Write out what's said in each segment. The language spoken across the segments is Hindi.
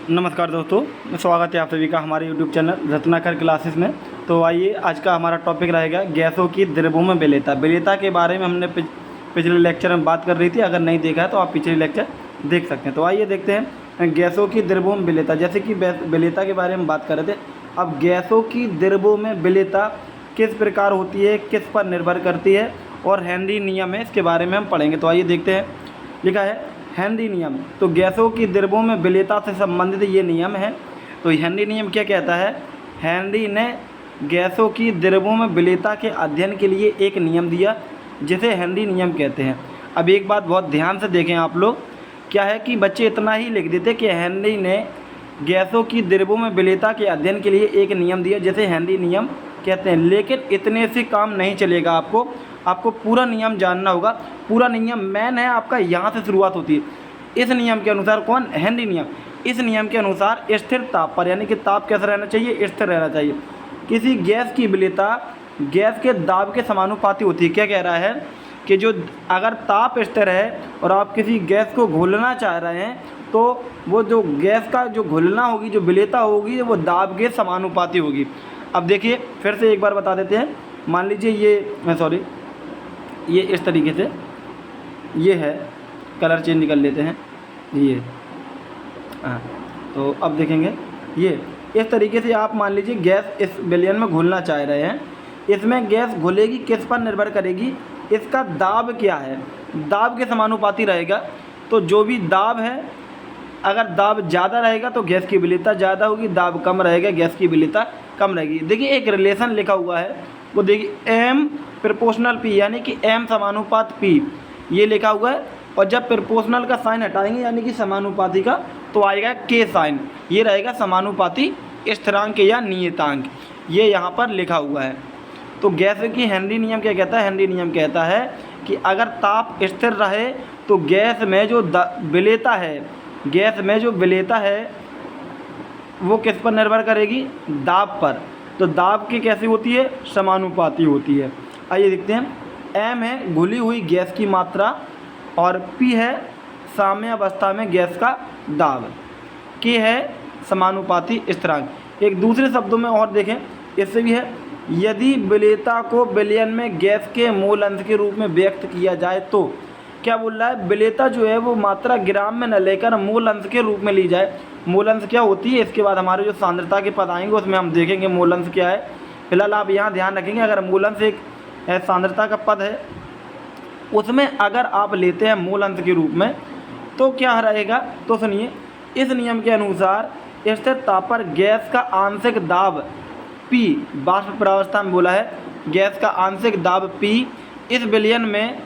नमस्कार दोस्तों, स्वागत है आप सभी का हमारे YouTube चैनल रत्नाकर क्लासेस में। तो आइए, आज का हमारा टॉपिक रहेगा गैसों की द्रव्यों में विलेयता। विलेयता के बारे में हमने पिछले लेक्चर में बात कर रही थी। अगर नहीं देखा है तो आप पिछले लेक्चर देख सकते हैं। तो आइए देखते हैं गैसों की द्रव्यों में विलेयता। जैसे कि विलेयता के बारे में बात कर रहे थे, अब गैसों की द्रव्यों में विलेयता किस प्रकार होती है, किस पर निर्भर करती है और हेनरी नियम है, इसके बारे में हम पढ़ेंगे। तो आइए देखते हैं। लिखा है हेनरी नियम। तो गैसों की द्रव्यों में विलेयता से संबंधित ये नियम है। तो हेनरी नियम क्या कहता है? हेनरी ने गैसों की द्रव्यों में विलेयता के अध्ययन के लिए एक नियम दिया, जिसे हेनरी नियम कहते हैं। अब एक बात बहुत ध्यान से देखें आप लोग, क्या है कि बच्चे इतना ही लिख देते कि हेनरी ने गैसों की द्रव्यों में विलेयता के अध्ययन के लिए एक नियम दिया, जिसे हेनरी नियम कहते हैं। लेकिन इतने से काम नहीं चलेगा, आपको पूरा नियम जानना होगा। पूरा नियम मेन है आपका, यहाँ से शुरुआत होती है। इस नियम के अनुसार, कौन? हेनरी नियम। इस नियम के अनुसार स्थिर ताप पर, यानी कि ताप कैसा रहना चाहिए? स्थिर रहना चाहिए। किसी गैस की विलेयता गैस के दाब के समानुपाती होती है। क्या कह रहा है कि जो अगर ताप स्थिर है और आप किसी गैस को घोलना चाह रहे हैं, तो वो जो गैस का जो घुलना होगी, जो विलेयता होगी, वो दाब के समानुपाती होगी। अब देखिए, फिर से एक बार बता देते हैं। मान लीजिए ये इस तरीके से ये है, कलर चेंज कर लेते हैं ये। हाँ, तो अब देखेंगे ये इस तरीके से आप मान लीजिए गैस इस विलयन में घुलना चाह रहे हैं। इसमें गैस घुलेगी, किस पर निर्भर करेगी? इसका दाब क्या है? दाब के समानुपाती रहेगा। तो जो भी दाब है, अगर दाब ज़्यादा रहेगा तो गैस की विलेयता ज़्यादा होगी, दाब कम रहेगा गैस की विलेयता कम रहेगी। देखिए एक रिलेशन लिखा हुआ है, वो देखिए एम प्रोपोर्शनल पी, यानी कि एम समानुपात पी, ये लिखा हुआ है। और जब प्रोपोर्शनल का साइन हटाएंगे, यानी कि समानुपाती का, तो आएगा के साइन। ये रहेगा समानुपाती स्थिरांक या नियतांक, ये यहाँ पर लिखा हुआ है। तो गैस की हेनरी नियम क्या कहता है? हेनरी नियम कहता है कि अगर ताप स्थिर रहे तो गैस में जो विलेयता है, गैस में जो विलेयता है वो किस पर निर्भर करेगी? दाब पर। तो दाब की कैसी होती है? समानुपाती होती है। आइए देखते हैं। एम है घुली हुई गैस की मात्रा और पी है साम्यावस्था में गैस का दाब, के है समानुपाती स्थिरांक। एक दूसरे शब्दों में और देखें, इससे भी है, यदि विलेयता को विलयन में गैस के मोल अंश के रूप में व्यक्त किया जाए तो क्या बोल रहा है? विलेयता जो है वो मात्रा ग्राम में न लेकर मूल अंश के रूप में ली जाए। मूल अंश क्या होती है? इसके बाद हमारे जो सांद्रता के पद आएंगे उसमें हम देखेंगे मूल अंश क्या है। फिलहाल आप यहाँ ध्यान रखेंगे, अगर मूल अंश एक सांद्रता का पद है, उसमें अगर आप लेते हैं मूल अंश के रूप में, तो क्या रहेगा? तो सुनिए, इस नियम के अनुसार स्थिर ताप पर गैस का आंशिक दाब P, वाष्प प्रावस्था में बोला है, गैस का आंशिक दाब P इस विलयन में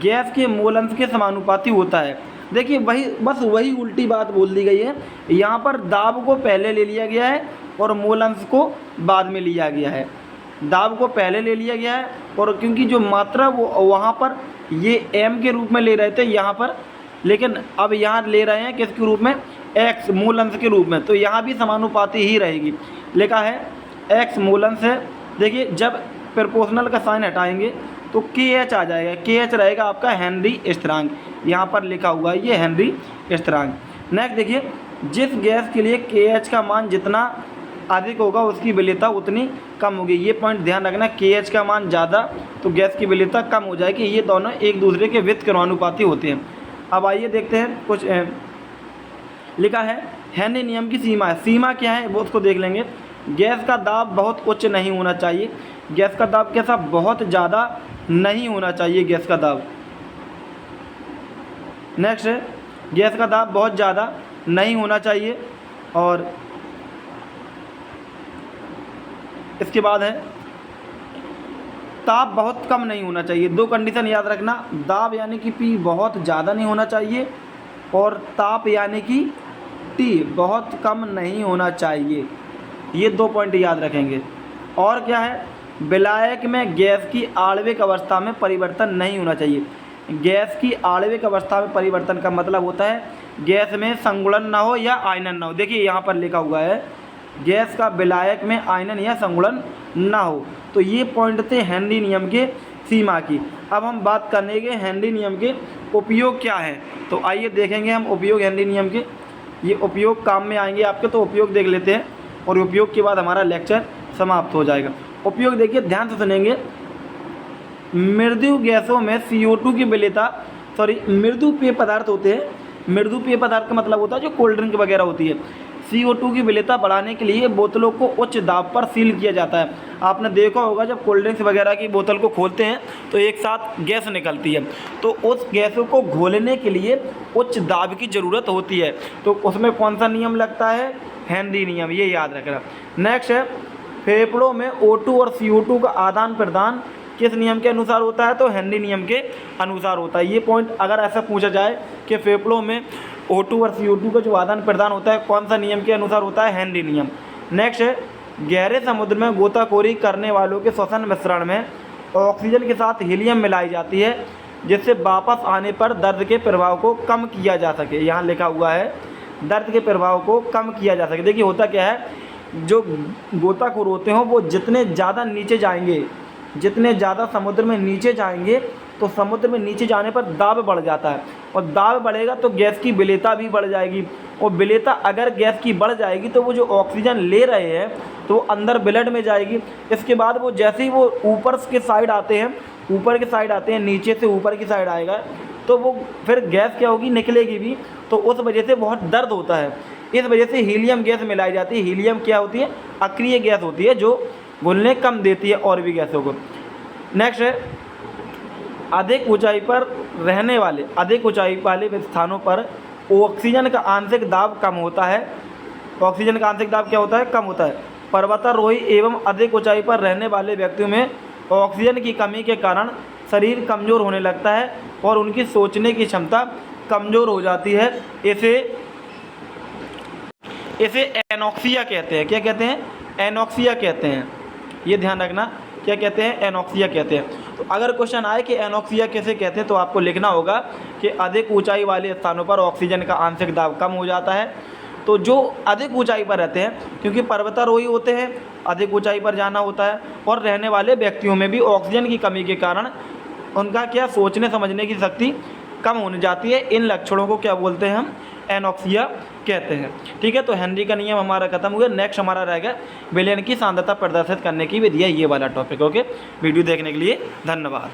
गैस के मोल अंश के समानुपाती होता है। देखिए वही उल्टी बात बोल दी गई है। यहाँ पर दाब को पहले ले लिया गया है और मोल अंश को बाद में लिया गया है। दाब को पहले ले लिया गया है, और क्योंकि जो मात्रा वो वहाँ पर ये m के रूप में ले रहे थे यहाँ पर, लेकिन अब यहाँ ले रहे हैं किसके रूप में? x मूल अंश के रूप में। तो यहाँ भी समानुपाती ही रहेगी। लिखा है x मूल अंश है। देखिए जब प्रोपोर्शनल का साइन हटाएंगे तो KH आ जाएगा। KH रहेगा आपका हेनरी स्थिरांक, यहाँ पर लिखा हुआ है ये हेनरी स्थिरांक। नेक्स्ट देखिए, जिस गैस के लिए KH का मान जितना अधिक होगा उसकी विलेयता उतनी कम होगी। ये पॉइंट ध्यान रखना, KH का मान ज़्यादा तो गैस की विलेयता कम हो जाएगी। ये दोनों एक दूसरे के व्युत्क्रमानुपाती होते हैं। अब आइए देखते हैं कुछ लिखा है हेनरी नियम की सीमा है। सीमा क्या है वो उसको देख लेंगे। गैस का दाब बहुत उच्च नहीं होना चाहिए। गैस का दाब कैसा? बहुत ज़्यादा नहीं होना चाहिए गैस का दाब। नेक्स्ट है, गैस का दाब बहुत ज़्यादा नहीं होना चाहिए। और इसके बाद है ताप बहुत कम नहीं होना चाहिए। दो कंडीशन याद रखना, दाब यानी कि P बहुत ज़्यादा नहीं होना चाहिए, और ताप यानी कि T बहुत कम नहीं होना चाहिए। ये दो पॉइंट याद रखेंगे। और क्या है? विलायक में गैस की आणविक अवस्था में परिवर्तन नहीं होना चाहिए। गैस की आणविक अवस्था में परिवर्तन का मतलब होता है गैस में संगुणन ना हो या आयनन ना हो। देखिए यहाँ पर लिखा हुआ है गैस का विलायक में आयनन या संगुणन ना हो। तो ये पॉइंट थे हेनरी नियम के सीमा की। अब हम बात करेंगे हेनरी नियम के उपयोग क्या है। तो आइए देखेंगे हम उपयोग हेनरी नियम के। ये उपयोग काम में आएंगे आपके, तो उपयोग देख लेते हैं और उपयोग के बाद हमारा लेक्चर समाप्त हो जाएगा। उपयोग देखिए, ध्यान से सुनेंगे। मृदु गैसों में CO2 की विलेयता, मृदु पेय पदार्थ होते हैं। मृदु पेय पदार्थ का मतलब होता है जो कोल्ड ड्रिंक वगैरह होती है। CO2 की विलेयता बढ़ाने के लिए बोतलों को उच्च दाब पर सील किया जाता है। आपने देखा होगा जब कोल्ड ड्रिंक्स वगैरह की बोतल को खोलते हैं तो एक साथ गैस निकलती है, तो उस गैसों को घोलने के लिए उच्च दाब की ज़रूरत होती है। तो उसमें कौन सा नियम लगता है? हेनरी नियम, ये याद रखना। नेक्स्ट है, फेफड़ों में O2 और CO2 का आदान प्रदान किस नियम के अनुसार होता है? तो हेनरी नियम के अनुसार होता है। ये पॉइंट अगर ऐसा पूछा जाए कि फेफड़ों में O2 और CO2 का जो आदान प्रदान होता है कौन सा नियम के अनुसार होता है? हेनरी नियम। नेक्स्ट है, गहरे समुद्र में गोताखोरी करने वालों के श्वसन मिश्रण में ऑक्सीजन के साथ हीलियम मिलाई जाती है, जिससे वापस आने पर दर्द के प्रभाव को कम किया जा सके। यहाँ लिखा हुआ है दर्द के प्रभाव को कम किया जा सके। देखिए होता क्या है, जो गोताखोर होते हैं वो जितने ज़्यादा नीचे जाएंगे, जितने ज़्यादा समुद्र में नीचे जाएंगे, तो समुद्र में नीचे जाने पर दाब बढ़ जाता है, और दाब बढ़ेगा तो गैस की विलेयता भी बढ़ जाएगी, और विलेयता अगर गैस की बढ़ जाएगी तो वो जो ऑक्सीजन ले रहे हैं तो वो अंदर ब्लड में जाएगी। इसके बाद वो जैसे ही वो ऊपर के साइड आते हैं, ऊपर के साइड आते हैं, नीचे से ऊपर की साइड आएगा तो वो फिर गैस क्या होगी? निकलेगी भी, तो उस वजह से बहुत दर्द होता है। इस वजह से हीलियम गैस मिलाई जाती है। हीलियम क्या होती है? अक्रिय गैस होती है जो घुलने कम देती है और भी गैसों को। नेक्स्ट है, अधिक ऊंचाई पर रहने वाले, अधिक ऊंचाई वाले स्थानों पर ऑक्सीजन का आंशिक दाब कम होता है। ऑक्सीजन का आंशिक दाब क्या होता है? कम होता है। पर्वतारोही एवं अधिक ऊंचाई पर रहने वाले व्यक्तियों में ऑक्सीजन की कमी के कारण शरीर कमज़ोर होने लगता है और उनकी सोचने की क्षमता कमज़ोर हो जाती है। इसे एनॉक्सिया कहते हैं। क्या कहते हैं? एनॉक्सिया कहते हैं। ये ध्यान रखना, क्या कहते हैं? एनॉक्सिया कहते हैं। तो अगर क्वेश्चन आए कि एनॉक्सिया कैसे कहते हैं तो आपको लिखना होगा कि अधिक ऊंचाई वाले स्थानों पर ऑक्सीजन का आंशिक दाब कम हो जाता है। तो जो अधिक ऊंचाई पर रहते हैं, क्योंकि पर्वतारोही होते हैं, अधिक ऊंचाई पर जाना होता है, और रहने वाले व्यक्तियों में भी ऑक्सीजन की कमी के कारण उनका क्या सोचने समझने की शक्ति कम होने जाती है। इन लक्षणों को क्या बोलते हैं? हम एनॉक्सिया कहते हैं। ठीक है, तो हेनरी का नियम हमारा खत्म हुआ। नेक्स्ट हमारा रहेगा विलयन की सांद्रता प्रदर्शित करने की विधि है, ये वाला टॉपिक। ओके, वीडियो देखने के लिए धन्यवाद।